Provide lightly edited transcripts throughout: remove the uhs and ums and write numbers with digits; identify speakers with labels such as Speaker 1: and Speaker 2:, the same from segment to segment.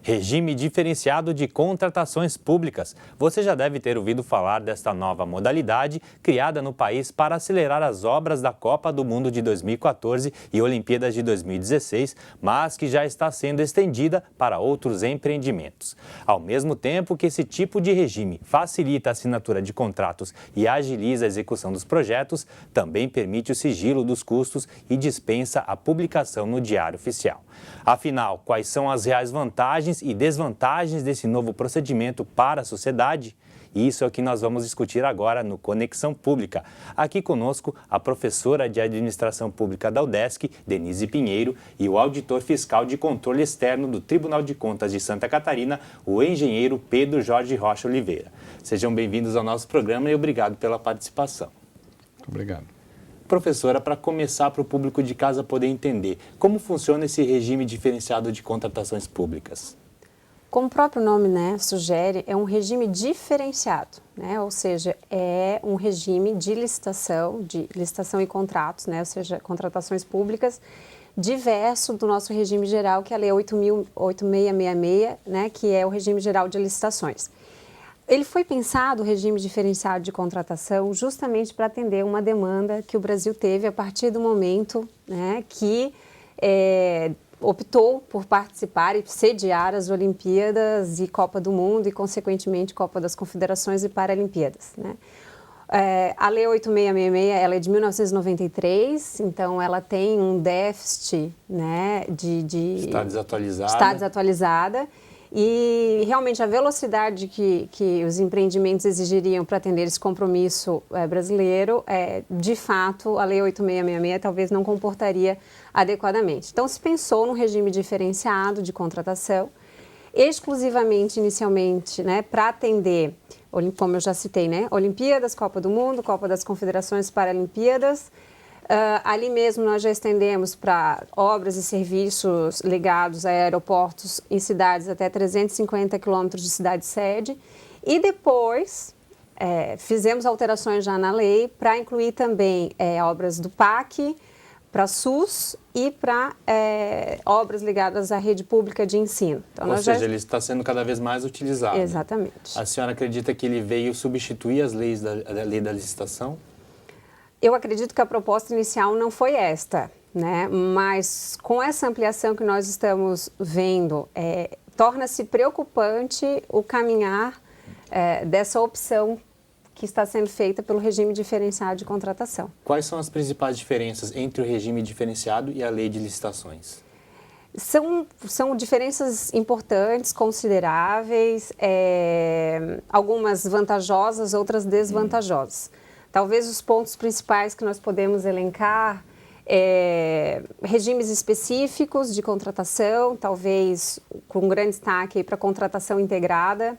Speaker 1: Regime diferenciado de contratações públicas. Você já deve ter ouvido falar desta nova modalidade criada no país para acelerar as obras da Copa do Mundo de 2014 e Olimpíadas de 2016, mas que já está sendo estendida para outros empreendimentos. Ao mesmo tempo que esse tipo de regime facilita a assinatura de contratos e agiliza a execução dos projetos, também permite o sigilo dos custos e dispensa a publicação no Diário Oficial. Afinal, quais são as reais vantagens e desvantagens desse novo procedimento para a sociedade? Isso é o que nós vamos discutir agora no Conexão Pública. Aqui conosco a professora de Administração Pública da UDESC, Denise Pinheiro, e o auditor fiscal de controle externo do Tribunal de Contas de Santa Catarina, o engenheiro Pedro Jorge Rocha Oliveira. Sejam bem-vindos ao nosso programa e obrigado pela participação.
Speaker 2: Obrigado.
Speaker 1: Professora, para começar, para o público de casa poder entender, como funciona esse regime diferenciado de contratações públicas?
Speaker 3: Como o próprio nome, sugere, é um regime diferenciado, ou seja, é um regime de licitação e contratos, ou seja, contratações públicas, diverso do nosso regime geral, que é a Lei 8.666, que é o regime geral de licitações. Ele foi pensado, o regime diferenciado de contratação, justamente para atender uma demanda que o Brasil teve a partir do momento que optou por participar e sediar as Olimpíadas e Copa do Mundo e, consequentemente, Copa das Confederações e Paralimpíadas. A Lei 8.666 ela é de 1993, então ela tem um déficit
Speaker 1: Está desatualizada.
Speaker 3: Está desatualizada. E realmente a velocidade que os empreendimentos exigiriam para atender esse compromisso brasileiro, de fato, a Lei 8.666 talvez não comportaria adequadamente. Então, se pensou num regime diferenciado de contratação, exclusivamente, inicialmente, para atender, como eu já citei, Olimpíadas, Copa do Mundo, Copa das Confederações, Paralimpíadas. Ali mesmo nós já estendemos para obras e serviços ligados a aeroportos em cidades até 350 quilômetros de cidade-sede e depois fizemos alterações já na lei para incluir também obras do PAC, para SUS e para obras ligadas à rede pública de ensino.
Speaker 1: Então, ou seja, ele está sendo cada vez mais utilizado.
Speaker 3: Exatamente.
Speaker 1: A senhora acredita que ele veio substituir as leis da lei da licitação?
Speaker 3: Eu acredito que a proposta inicial não foi esta, mas com essa ampliação que nós estamos vendo, torna-se preocupante o caminhar dessa opção que está sendo feita pelo regime diferenciado de contratação.
Speaker 1: Quais são as principais diferenças entre o regime diferenciado e a lei de licitações?
Speaker 3: São diferenças importantes, consideráveis, algumas vantajosas, outras desvantajosas. Talvez os pontos principais que nós podemos elencar regimes específicos de contratação, talvez com grande destaque para contratação integrada.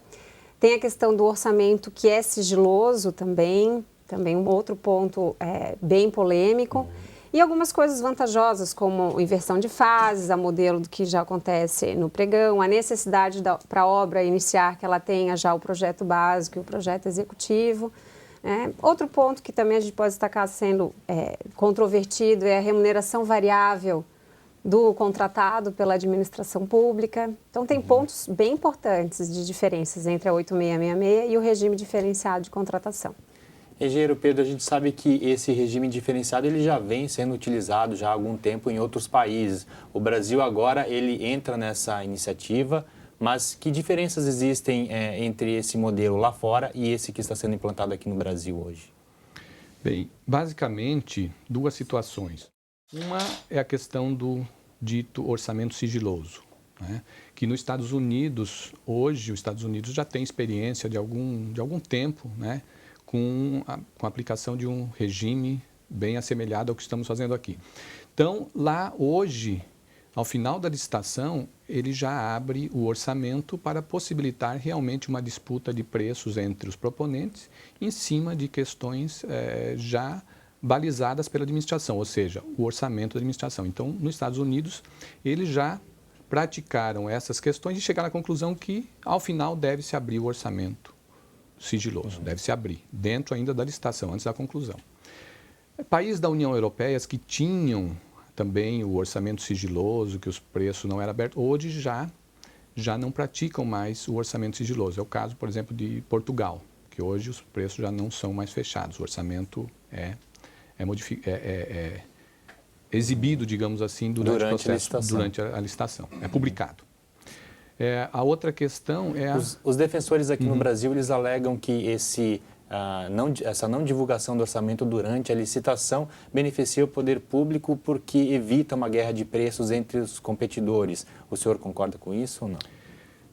Speaker 3: Tem a questão do orçamento que é sigiloso também um outro ponto bem polêmico. E algumas coisas vantajosas, como inversão de fases, a modelo do que já acontece no pregão, a necessidade para a obra iniciar que ela tenha já o projeto básico e o projeto executivo. Outro ponto que também a gente pode destacar sendo controvertido é a remuneração variável do contratado pela administração pública. Então, tem pontos bem importantes de diferenças entre a 8.666 e o regime diferenciado de contratação.
Speaker 1: Engenheiro Pedro, a gente sabe que esse regime diferenciado ele já vem sendo utilizado já há algum tempo em outros países. O Brasil agora ele entra nessa iniciativa. Mas que diferenças existem entre esse modelo lá fora e esse que está sendo implantado aqui no Brasil hoje?
Speaker 2: Bem, basicamente, duas situações. Uma é a questão do dito orçamento sigiloso, que nos Estados Unidos, hoje, os Estados Unidos já tem experiência de algum tempo com a aplicação de um regime bem assemelhado ao que estamos fazendo aqui. Então, lá hoje, ao final da licitação, ele já abre o orçamento para possibilitar realmente uma disputa de preços entre os proponentes em cima de questões já balizadas pela administração, ou seja, o orçamento da administração. Então, nos Estados Unidos, eles já praticaram essas questões e chegaram à conclusão que, ao final, deve-se abrir o orçamento sigiloso, deve-se abrir, dentro ainda da licitação, antes da conclusão. Países da União Europeia que tinham também o orçamento sigiloso, que os preços não eram abertos, hoje já já não praticam mais o orçamento sigiloso. É o caso, por exemplo, de Portugal, que hoje os preços já não são mais fechados. O orçamento é exibido, digamos assim, durante o processo, durante a licitação. É publicado. A outra questão é
Speaker 1: Os defensores aqui no Brasil, eles alegam que essa não divulgação do orçamento durante a licitação beneficia o poder público porque evita uma guerra de preços entre os competidores. O senhor concorda com isso ou não?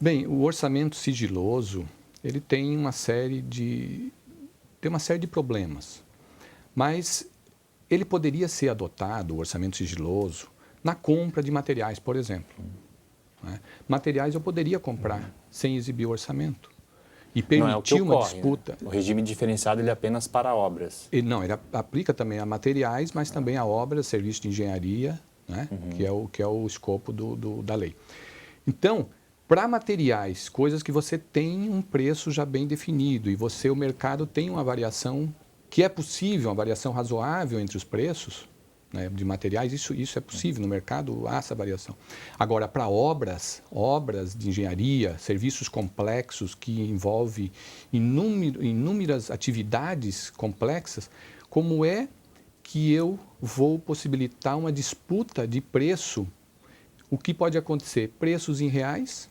Speaker 2: Bem, o orçamento sigiloso, ele tem uma série de problemas, mas ele poderia ser adotado, o orçamento sigiloso, na compra de materiais, por exemplo. Né? Materiais eu poderia comprar sem exibir o orçamento e permitir uma disputa.
Speaker 1: Né? O regime diferenciado ele é apenas para obras.
Speaker 2: Ele aplica também a materiais, mas também a obras, serviço de engenharia, né? que é o escopo da lei. Então, para materiais, coisas que você tem um preço já bem definido e o mercado tem uma variação que é possível, uma variação razoável entre os preços, né, de materiais, isso é possível, no mercado há essa variação. Agora, para obras de engenharia, serviços complexos que envolvem inúmeras atividades complexas, como é que eu vou possibilitar uma disputa de preço? O que pode acontecer? Preços em reais,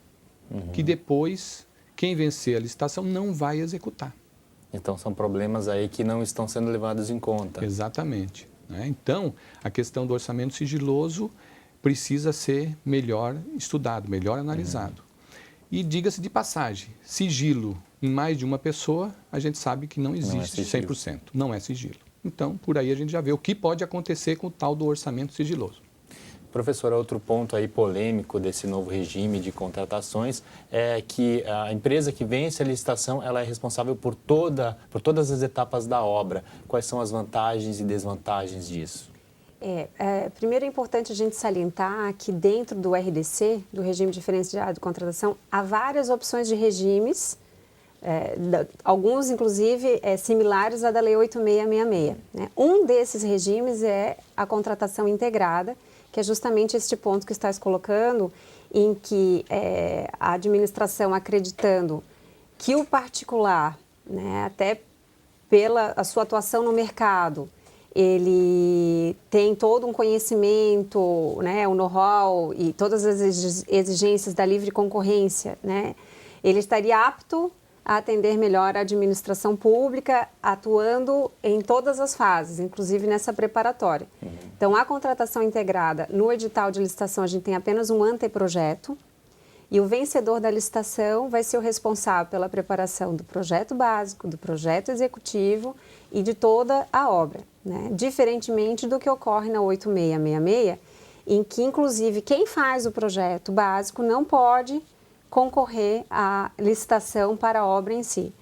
Speaker 2: que depois quem vencer a licitação não vai executar.
Speaker 1: Então, são problemas aí que não estão sendo levados em conta.
Speaker 2: Exatamente. Né? Então, a questão do orçamento sigiloso precisa ser melhor estudado, melhor analisado. E diga-se de passagem, sigilo em mais de uma pessoa, a gente sabe que não existe 100%. Não é sigilo. Então, por aí a gente já vê o que pode acontecer com o tal do orçamento sigiloso.
Speaker 1: Professor, outro ponto aí polêmico desse novo regime de contratações é que a empresa que vence a licitação, ela é responsável por todas as etapas da obra. Quais são as vantagens e desvantagens disso?
Speaker 3: Primeiro é importante a gente salientar que dentro do RDC, do regime diferenciado de contratação, há várias opções de regimes, alguns inclusive similares à da Lei 8666. Né? Um desses regimes é a contratação integrada, que é justamente este ponto que estás colocando, em que a administração acreditando que o particular, né, até pela a sua atuação no mercado, ele tem todo um conhecimento, né, o know-how e todas as exigências da livre concorrência, né, ele estaria apto a atender melhor a administração pública, atuando em todas as fases, inclusive nessa preparatória. Então, a contratação integrada, no edital de licitação, a gente tem apenas um anteprojeto e o vencedor da licitação vai ser o responsável pela preparação do projeto básico, do projeto executivo e de toda a obra, né? Diferentemente do que ocorre na 8666, em que, inclusive, quem faz o projeto básico não pode concorrer à licitação para a obra em si.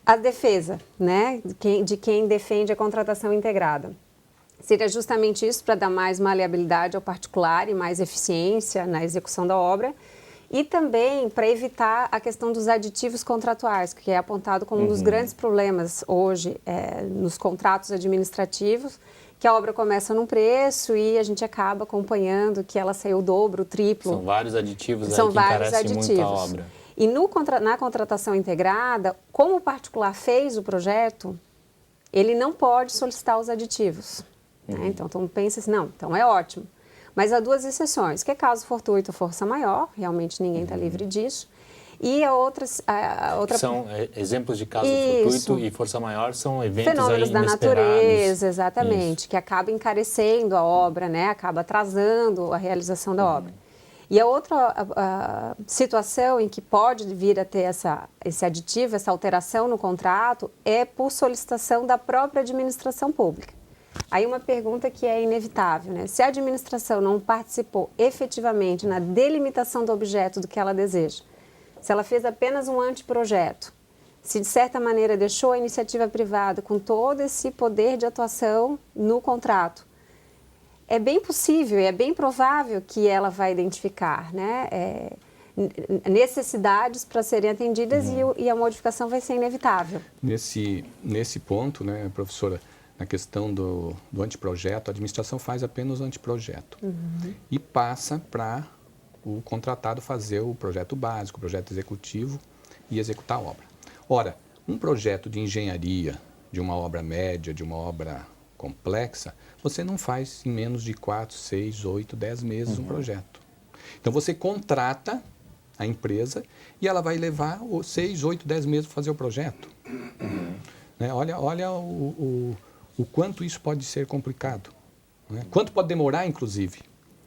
Speaker 3: A defesa, né, de quem defende a contratação integrada. Seria justamente isso, para dar mais maleabilidade ao particular e mais eficiência na execução da obra, e também para evitar a questão dos aditivos contratuais, que é apontado como um dos grandes problemas hoje nos contratos administrativos, que a obra começa num preço e a gente acaba acompanhando que ela saiu o dobro, o triplo.
Speaker 1: São vários aditivos aí que encarecem muito a obra.
Speaker 3: E na contratação integrada, como o particular fez o projeto, ele não pode solicitar os aditivos. Né? Então, pensa assim, não, então é ótimo. Mas há duas exceções, que é caso fortuito ou força maior, realmente ninguém está livre disso. E a outra...
Speaker 1: São exemplos de caso fortuito e força maior, são eventos
Speaker 3: fenômenos
Speaker 1: aí
Speaker 3: da natureza, exatamente,
Speaker 1: Isso.
Speaker 3: que acaba encarecendo a obra, né? Acaba atrasando a realização da obra. E a outra situação em que pode vir a ter esse aditivo, essa alteração no contrato, é por solicitação da própria administração pública. Aí uma pergunta que é inevitável, né? Se a administração não participou efetivamente na delimitação do objeto do que ela deseja, se ela fez apenas um anteprojeto, se de certa maneira deixou a iniciativa privada com todo esse poder de atuação no contrato, é bem possível e é bem provável que ela vai identificar, né, necessidades para serem atendidas e a modificação vai ser inevitável.
Speaker 2: Nesse ponto, né, professora, na questão do anteprojeto, a administração faz apenas o anteprojeto e passa para o contratado fazer o projeto básico, o projeto executivo e executar a obra. Ora, um projeto de engenharia, de uma obra média, de uma obra complexa, você não faz em menos de 4, 6, 8, 10 meses um projeto. Então você contrata a empresa e ela vai levar 6, 8, 10 meses para fazer o projeto. Né? Olha o quanto isso pode ser complicado. Né? Quanto pode demorar, inclusive.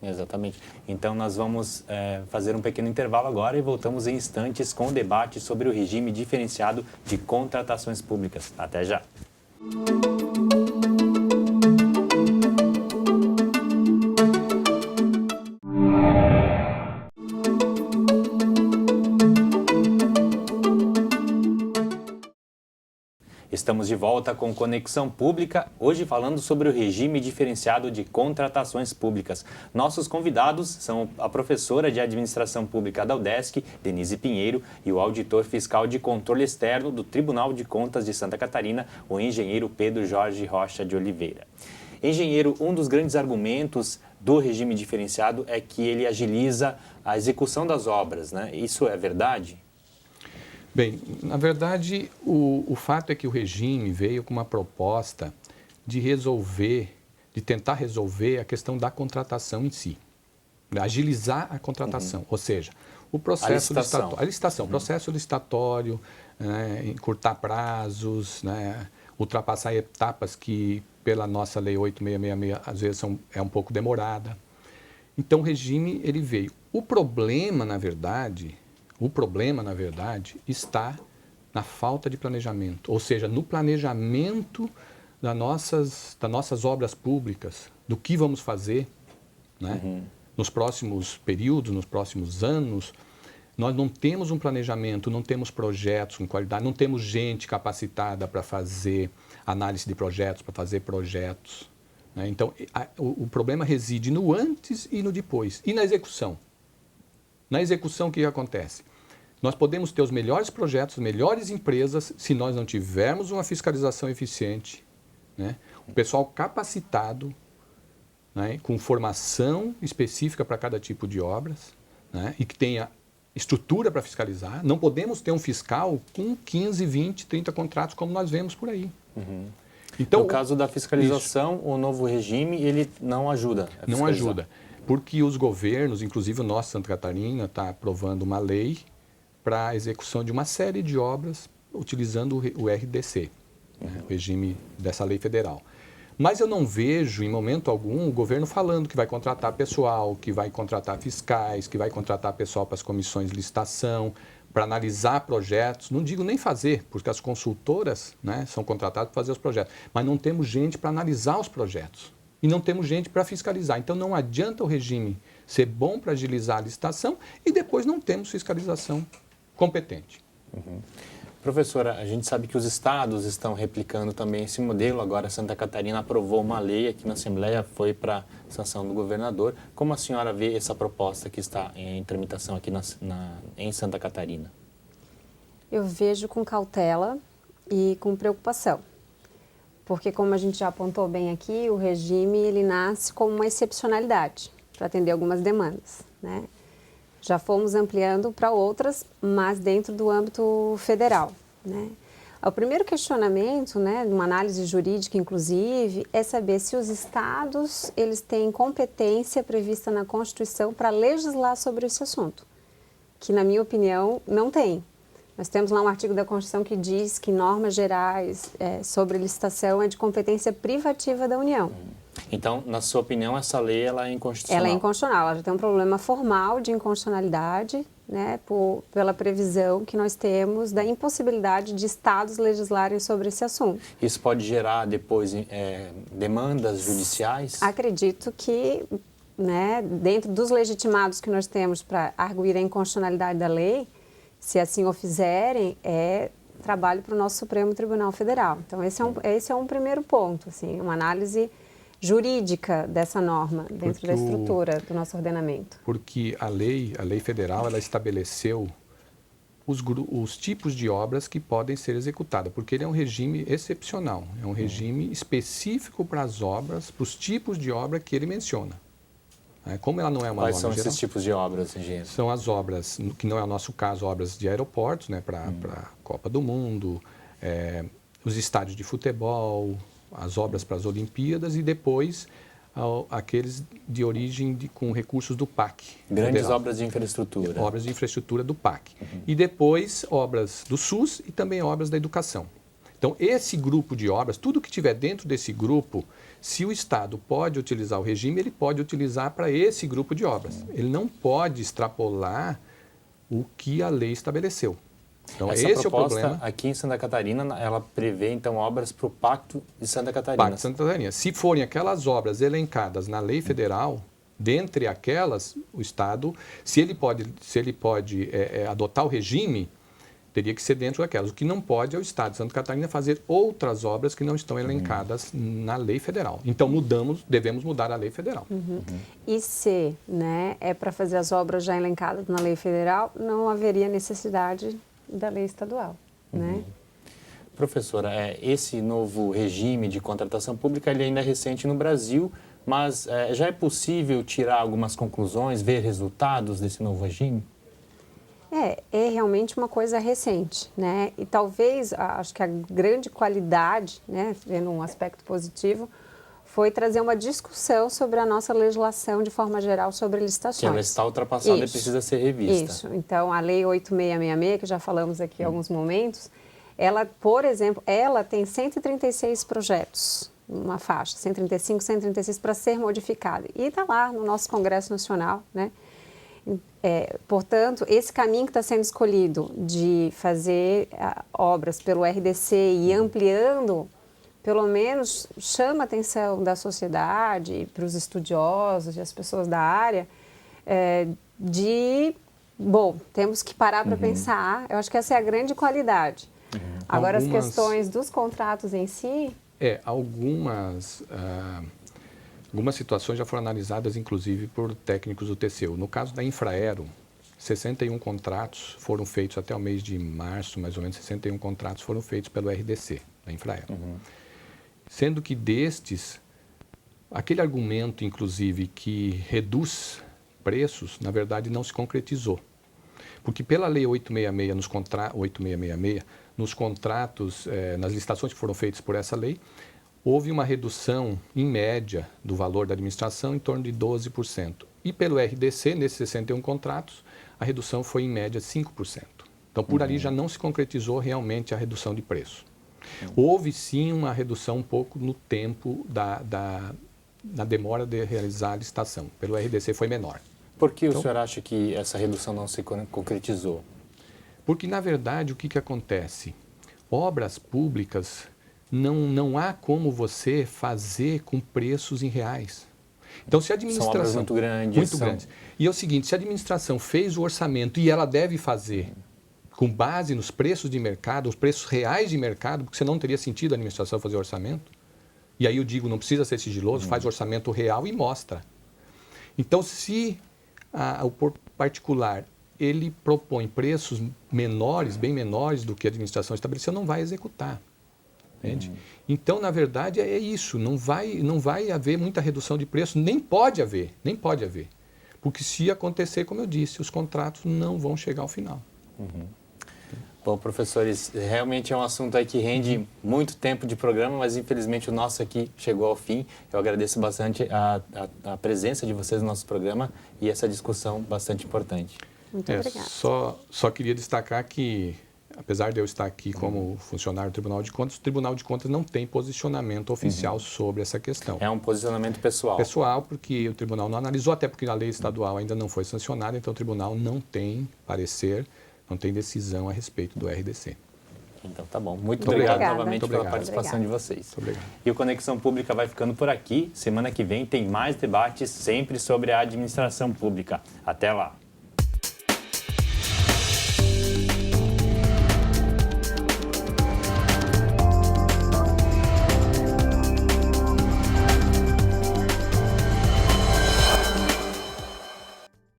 Speaker 1: Exatamente. Então nós vamos fazer um pequeno intervalo agora e voltamos em instantes com o debate sobre o regime diferenciado de contratações públicas. Até já! Estamos de volta com Conexão Pública, hoje falando sobre o regime diferenciado de contratações públicas. Nossos convidados são a professora de Administração Pública da UDESC, Denise Pinheiro, e o auditor fiscal de controle externo do Tribunal de Contas de Santa Catarina, o engenheiro Pedro Jorge Rocha de Oliveira. Engenheiro, um dos grandes argumentos do regime diferenciado é que ele agiliza a execução das obras, né? Isso é verdade?
Speaker 2: Bem, na verdade, o fato é que o regime veio com uma proposta de tentar resolver a questão da contratação em si, agilizar a contratação, ou seja, o processo licitação, processo licitatório, encurtar prazos, né, ultrapassar etapas que pela nossa lei 8666 às vezes é um pouco demorada. Então o regime ele veio. O problema, na verdade, está na falta de planejamento, ou seja, no planejamento das nossas obras públicas, do que vamos fazer, né? Nos próximos períodos, nos próximos anos. Nós não temos um planejamento, não temos projetos com qualidade, não temos gente capacitada para fazer análise de projetos, para fazer projetos. Né? Então, o problema reside no antes e no depois, e na execução. Na execução, o que acontece? Nós podemos ter os melhores projetos, as melhores empresas, se nós não tivermos uma fiscalização eficiente, né? Um pessoal capacitado, né? Com formação específica para cada tipo de obras, né? E que tenha estrutura para fiscalizar. Não podemos ter um fiscal com 15, 20, 30 contratos, como nós vemos por aí. Então,
Speaker 1: no caso da fiscalização, o novo regime, ele não ajuda a fiscalizar.
Speaker 2: Não ajuda, porque os governos, inclusive o nosso Santa Catarina, está aprovando uma lei para a execução de uma série de obras utilizando o RDC, né, o regime dessa lei federal. Mas eu não vejo, em momento algum, o governo falando que vai contratar pessoal, que vai contratar fiscais, que vai contratar pessoal para as comissões de licitação, para analisar projetos. Não digo nem fazer, porque as consultoras, né, são contratadas para fazer os projetos. Mas não temos gente para analisar os projetos. E não temos gente para fiscalizar. Então não adianta o regime ser bom para agilizar a licitação e depois não temos fiscalização competente.
Speaker 1: Professora, a gente sabe que os estados estão replicando também esse modelo. Agora Santa Catarina aprovou uma lei aqui na Assembleia, foi para sanção do governador. Como a senhora vê essa proposta que está em tramitação aqui em Santa Catarina?
Speaker 3: Eu vejo com cautela e com preocupação. Porque, como a gente já apontou bem aqui, o regime ele nasce como uma excepcionalidade para atender algumas demandas, né? Já fomos ampliando para outras, mas dentro do âmbito federal, né? O primeiro questionamento, né, numa análise jurídica, inclusive, é saber se os estados eles têm competência prevista na Constituição para legislar sobre esse assunto, que, na minha opinião, não tem. Nós temos lá um artigo da Constituição que diz que normas gerais sobre licitação é de competência privativa da União.
Speaker 1: Então, na sua opinião, essa lei ela é inconstitucional?
Speaker 3: Ela é inconstitucional, ela já tem um problema formal de inconstitucionalidade, né, pela previsão que nós temos da impossibilidade de estados legislarem sobre esse assunto.
Speaker 1: Isso pode gerar depois demandas judiciais?
Speaker 3: Acredito que, né, dentro dos legitimados que nós temos para arguir a inconstitucionalidade da lei, se assim o fizerem, é trabalho para o nosso Supremo Tribunal Federal. Então, esse é um primeiro ponto, assim, uma análise jurídica dessa norma dentro da estrutura do nosso ordenamento.
Speaker 2: Porque a lei federal, ela estabeleceu os tipos de obras que podem ser executadas, porque ele é um regime excepcional, é um regime específico para as obras, para os tipos de obra que ele menciona. né? Como ela não é uma
Speaker 1: Quais
Speaker 2: norma
Speaker 1: são
Speaker 2: geral,
Speaker 1: esses tipos de obras, engenheiro?
Speaker 2: são as obras, que não é o nosso caso, obras de aeroportos, né, para a Copa do Mundo, os estádios de futebol, as obras para as Olimpíadas e depois aqueles de origem com recursos do PAC.
Speaker 1: Grandes
Speaker 2: federal.
Speaker 1: obras de infraestrutura.
Speaker 2: Obras de infraestrutura do PAC. E depois obras do SUS e também obras da educação. Então, esse grupo de obras, tudo que estiver dentro desse grupo, se o Estado pode utilizar o regime, ele pode utilizar para esse grupo de obras. Ele não pode extrapolar o que a lei estabeleceu. Então,
Speaker 1: Essa
Speaker 2: esse é o
Speaker 1: proposta
Speaker 2: problema.
Speaker 1: aqui em Santa Catarina, ela prevê, então, obras para o Pacto de Santa Catarina.
Speaker 2: Pacto de Santa Catarina. Se forem aquelas obras elencadas na lei federal, dentre aquelas, o Estado, se ele pode adotar o regime, teria que ser dentro daquelas. O que não pode é o Estado de Santa Catarina fazer outras obras que não estão elencadas na lei federal. Então, devemos mudar a lei federal.
Speaker 3: E se, né, é para fazer as obras já elencadas na lei federal, não haveria necessidade da lei estadual, né?
Speaker 1: Professora, esse novo regime de contratação pública ele ainda é recente no Brasil, mas já é possível tirar algumas conclusões, ver resultados desse novo regime?
Speaker 3: É realmente uma coisa recente, né? E talvez, acho que a grande qualidade, né, vendo um aspecto positivo, foi trazer uma discussão sobre a nossa legislação de forma geral sobre licitações.
Speaker 1: Que ela está ultrapassada e
Speaker 3: Isso.
Speaker 1: precisa ser revista.
Speaker 3: Isso. Então, a Lei 8666, que já falamos aqui em alguns momentos, ela, por exemplo, ela tem 136 projetos, uma faixa, 135, 136 para ser modificada. E está lá no nosso Congresso Nacional, né? Portanto, esse caminho que está sendo escolhido de fazer obras pelo RDC e ampliando, pelo menos chama a atenção da sociedade, para os estudiosos e as pessoas da área, temos que parar para pensar. Eu acho que essa é a grande qualidade. Agora, as questões dos contratos em si...
Speaker 2: Algumas situações já foram analisadas, inclusive, por técnicos do TCU. No caso da Infraero, 61 contratos foram feitos até o mês de março, mais ou menos, 61 contratos foram feitos pelo RDC, da Infraero. Sendo que destes, aquele argumento, inclusive, que reduz preços, na verdade, não se concretizou. Porque pela Lei 8666, nos contratos, nas licitações que foram feitas por essa lei, houve uma redução, em média, do valor da administração em torno de 12%. E pelo RDC, nesses 61 contratos, a redução foi, em média, 5%. Então, por ali já não se concretizou realmente a redução de preço. Houve, sim, uma redução um pouco no tempo da demora de realizar a licitação. Pelo RDC foi menor.
Speaker 1: Por que o senhor acha que essa redução não se concretizou?
Speaker 2: Porque, na verdade, o que acontece? Obras públicas... Não há como você fazer com preços em reais. Então, se a administração...
Speaker 1: São obras muito grandes.
Speaker 2: Muito grandes. E é o seguinte, se a administração fez o orçamento e ela deve fazer com base nos preços de mercado, os preços reais de mercado, porque senão não teria sentido a administração fazer orçamento. E aí eu digo, não precisa ser sigiloso, faz o orçamento real e mostra. Então, se o particular ele propõe preços menores, bem menores do que a administração estabeleceu, não vai executar. Entende? Então, na verdade, é isso. Não vai haver muita redução de preço, nem pode haver. Porque se acontecer, como eu disse, os contratos não vão chegar ao final.
Speaker 1: Bom, professores, realmente é um assunto aí que rende muito tempo de programa, mas infelizmente o nosso aqui chegou ao fim. Eu agradeço bastante a presença de vocês no nosso programa e essa discussão bastante importante.
Speaker 3: Muito obrigada.
Speaker 2: Só queria destacar que, apesar de eu estar aqui como funcionário do Tribunal de Contas, o Tribunal de Contas não tem posicionamento oficial sobre essa questão.
Speaker 1: É um posicionamento pessoal.
Speaker 2: Pessoal, porque o Tribunal não analisou, até porque a lei estadual ainda não foi sancionada, então o Tribunal não tem parecer, não tem decisão a respeito do RDC.
Speaker 1: Então tá bom. Muito obrigado novamente pela
Speaker 2: obrigado.
Speaker 1: participação de vocês.
Speaker 2: Muito obrigado.
Speaker 1: E o Conexão Pública vai ficando por aqui. Semana que vem tem mais debates sempre sobre a administração pública. Até lá.